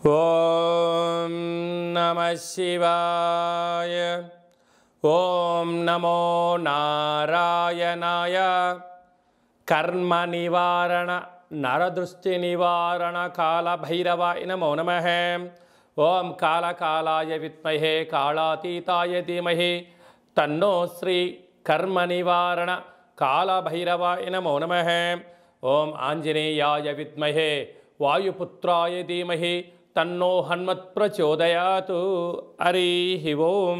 ఓం నమః శివాయ. ఓం నమో నారాయణాయ. కర్మ నివారణ నరదృష్టి నివారణ కాళభైరవాయ నమో నమః. ఓం కాళకాలాయ విద్మహే కాళాతీతాయ ధీమహి తన్నో శ్రీ కర్మ నివారణ కాళభైరవాయ నమో నమః. ఓం ఆంజనేయాయ విద్మహే వాయుపుత్రాయ ధీమహి తన్నో హనుమత్ ప్రచోదయాతు. హరి ఓం.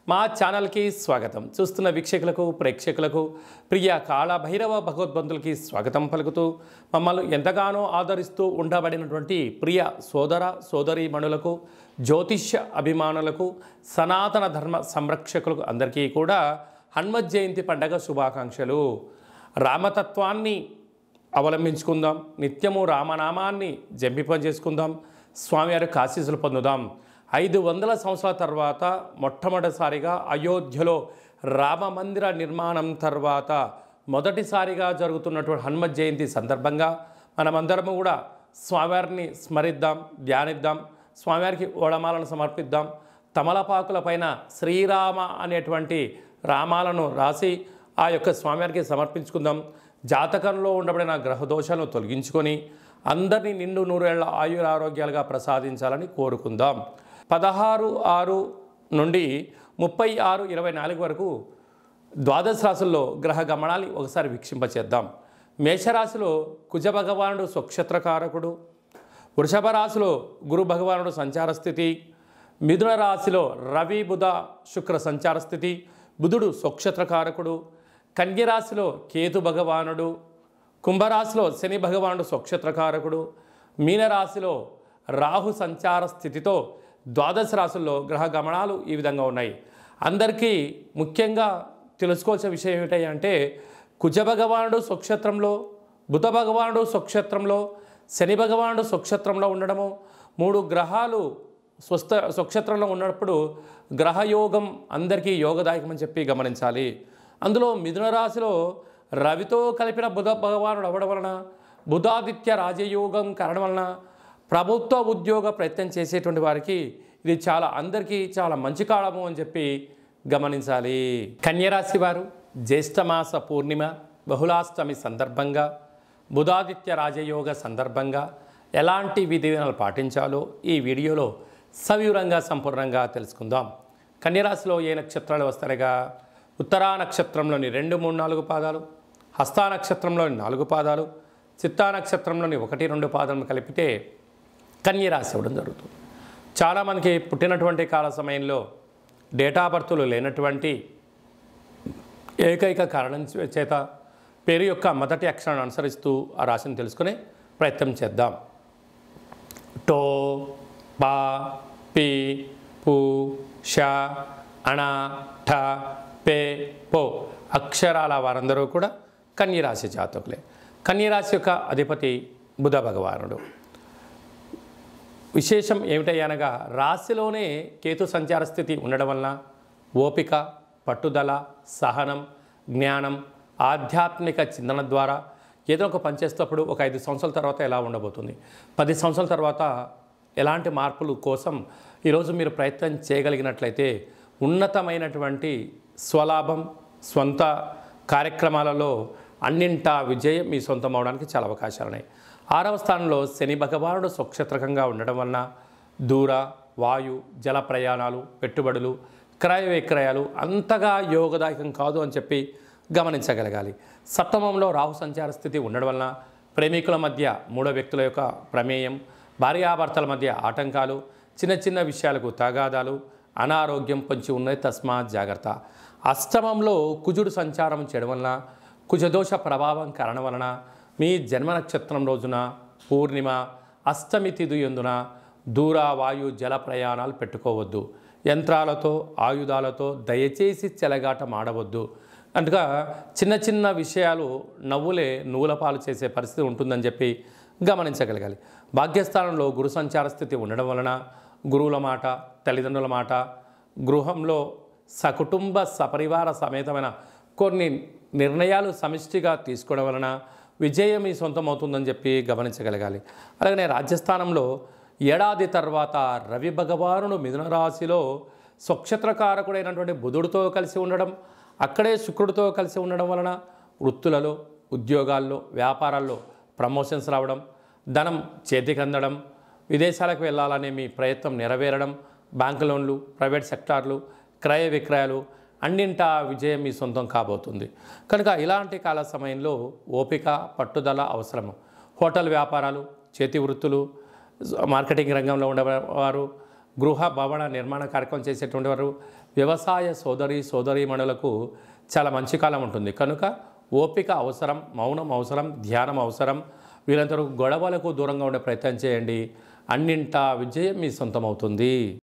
మా ఛానల్కి స్వాగతం. చూస్తున్న వీక్షకులకు ప్రేక్షకులకు ప్రియ కాళభైరవ భగవద్బంధులకి స్వాగతం పలుకుతూ మమ్మల్ని ఎంతగానో ఆదరిస్తూ ఉండబడినటువంటి ప్రియ సోదర సోదరీమణులకు, జ్యోతిష్య అభిమానులకు, సనాతన ధర్మ సంరక్షకులకు అందరికీ కూడా హనుమత్ జయంతి పండగ శుభాకాంక్షలు. రామతత్వాన్ని అవలంబించుకుందాం, నిత్యము రామనామాన్ని జంపింపజేసుకుందాం, స్వామివారి ఆశీస్సులు పొందుదాం. 500 సంవత్సరాల తర్వాత మొట్టమొదటిసారిగా అయోధ్యలో రామ మందిర నిర్మాణం తర్వాత మొదటిసారిగా జరుగుతున్నటువంటి హనుమత్ జయంతి సందర్భంగా మనమందరము కూడా స్వామివారిని స్మరిద్దాం, ధ్యానిద్దాం, స్వామివారికి ఓడమాలను సమర్పిద్దాం. తమలపాకుల పైన శ్రీరామ అనేటువంటి రామాలను రాసి ఆ యొక్క స్వామివారికి సమర్పించుకుందాం. జాతకంలో ఉండబడిన గ్రహదోషాలను తొలగించుకొని అందరినీ నిండు నూరేళ్ల ఆయురారోగ్యాలుగా ప్రసాదించాలని కోరుకుందాం. 16/6 నుండి 36/24 వరకు ద్వాదశ రాశుల్లో గ్రహ గమనాన్ని ఒకసారి వీక్షింపచేద్దాం. మేషరాశిలో కుజ భగవానుడు స్వక్షత్రకారకుడు, వృషభ రాశిలో గురు భగవానుడు సంచార స్థితి, మిథున రాశిలో రవి బుధ శుక్ర సంచార స్థితి, బుధుడు స్వక్షత్రకారకుడు, కన్యరాశిలో కేతు భగవానుడు, కుంభరాశిలో శని భగవానుడు స్వక్షత్రకారకుడు, మీనరాశిలో రాహు సంచార స్థితితో ద్వాదశ రాశుల్లో గ్రహ గమనాలు ఈ విధంగా ఉన్నాయి. అందరికీ ముఖ్యంగా తెలుసుకోవాల్సిన విషయం ఏమిటంటే కుజ భగవానుడు స్వక్షత్రంలో, బుధ భగవానుడు స్వక్షత్రంలో, శని భగవానుడు స్వక్షత్రంలో ఉండడము, 3 గ్రహాలు స్వక్షత్రంలో ఉన్నప్పుడు గ్రహయోగం అందరికీ యోగదాయకమని చెప్పి గమనించాలి. అందులో మిథున రాశిలో రవితో కలిపిన బుధ భగవానుడు అవ్వడం వలన, బుధాదిత్య రాజయోగం కారణం వలన ప్రభుత్వ ఉద్యోగ ప్రయత్నం చేసేటువంటి వారికి ఇది అందరికీ చాలా మంచి కాలము అని చెప్పి గమనించాలి. కన్యరాశి వారు జ్యేష్ఠమాస పూర్ణిమ బహుళాష్టమి సందర్భంగా, బుధాదిత్య రాజయోగ సందర్భంగా ఎలాంటి విధి విధానాలు పాటించాలో ఈ వీడియోలో సవివరంగా సంపూర్ణంగా తెలుసుకుందాం. కన్యరాశిలో ఏ నక్షత్రాలు వస్తాయిగా ఉత్తరా నక్షత్రంలోని 2, 3, 4 పాదాలు, హస్తా నక్షత్రంలోని 4 పాదాలు, చిత్తా నక్షత్రంలోని 1, 2 పాదాలను కలిపితే కన్యరాశి అవ్వడం జరుగుతుంది. చాలామందికి పుట్టినటువంటి కాల సమయంలో డేటా బర్తులు లేనటువంటి ఏకైక కారణం చేత పేరు యొక్క మొదటి అక్షరాన్ని అనుసరిస్తూ ఆ రాశిని తెలుసుకునే ప్రయత్నం చేద్దాం. టో, పా, పి, పు, ష, అణ, ఠ, పే, పో అక్షరాల వారందరూ కూడా కన్యరాశి జాతకులే. కన్యరాశి యొక్క అధిపతి బుధ భగవానుడు. విశేషం ఏమిటనగా రాశిలోనే కేతు సంచార స్థితి ఉండడం వలన ఓపిక, పట్టుదల, సహనం, జ్ఞానం, ఆధ్యాత్మిక చింతన ద్వారా ఏదో ఒక పనిచేసేటప్పుడు ఒక 5 సంవత్సరాల తర్వాత ఎలా ఉండబోతుంది, 10 సంవత్సరాల తర్వాత ఎలాంటి మార్పుల కోసం ఈరోజు మీరు ప్రయత్నం చేయగలిగినట్లయితే ఉన్నతమైనటువంటి స్వలాభం, స్వంత కార్యక్రమాలలో అన్నింటా విజయం మీ సొంతం అవడానికి చాలా అవకాశాలు ఉన్నాయి. 6వ స్థానంలో శని భగవానుడు స్వక్షత్రకంగా ఉండడం వలన దూర, వాయు, జల ప్రయాణాలు, పెట్టుబడులు, క్రయ విక్రయాలు అంతగా యోగదాయకం కాదు అని చెప్పి గమనించగలగాలి. సప్తమంలో రాహు సంచార స్థితి ఉండడం వలన ప్రేమికుల మధ్య 3 వ్యక్తుల యొక్క ప్రమేయం, భార్యాభర్తల మధ్య ఆటంకాలు, చిన్న చిన్న విషయాలకు తగాదాలు, అనారోగ్యం పొంచి ఉన్నది, తస్మాత్ జాగ్రత్త. అష్టమంలో కుజుడు సంచారం చేయడం వలన కుజదోష ప్రభావం కారణం వలన మీ జన్మ నక్షత్రం రోజున పూర్ణిమ, అష్టమి తిథి యందున దూర, వాయు, జల ప్రయాణాలు పెట్టుకోవద్దు. యంత్రాలతో, ఆయుధాలతో దయచేసి చెలగాటం ఆడవద్దు. అందుగా చిన్న చిన్న విషయాలు నవ్వులే నూల పాలు చేసే పరిస్థితి ఉంటుందని చెప్పి గమనించగలగాలి. భాగ్యస్థానంలో గురు సంచార స్థితి ఉండడం వలన గురువుల మాట, తల్లిదండ్రుల మాట, గృహంలో సకుటుంబ సపరివార సమేతమైన కొన్ని నిర్ణయాలు సమిష్టిగా తీసుకోవడం వలన విజయం మీ సొంతం అవుతుందని చెప్పి గమనించగలగాలి. అలాగనే రాజ్యస్థానంలో ఏడాది తర్వాత రవి భగవానుడు మిథున రాశిలో స్వక్షత్రకారకుడైనటువంటి బుధుడితో కలిసి ఉండడం, అక్కడే శుక్రుడితో కలిసి ఉండడం వలన వృత్తులలో, ఉద్యోగాల్లో, వ్యాపారాల్లో ప్రమోషన్స్ రావడం, ధనం చేతికి అందడం, విదేశాలకు వెళ్ళాలనే మీ ప్రయత్నం నెరవేరడం, బ్యాంకు లోన్లు, ప్రైవేట్ సెక్టార్లు, క్రయ విక్రయాలు అన్నింటా విజయం మీ సొంతం కాబోతుంది. కనుక ఇలాంటి కాల సమయంలో ఓపిక, పట్టుదల అవసరము. హోటల్ వ్యాపారాలు, చేతి వృత్తులు, మార్కెటింగ్ రంగంలో ఉండేవారు, గృహ భవన నిర్మాణ కార్యక్రమం చేసేటువంటి వారు, వ్యవసాయ సోదరీమణులకు చాలా మంచి కాలం ఉంటుంది. కనుక ఓపిక అవసరం, మౌనం అవసరం, ధ్యానం అవసరం. వీళ్ళందరూ గొడవలకు దూరంగా ఉండే ప్రయత్నం చేయండి. అన్నింటా విజయం మీ సొంతం అవుతుంది.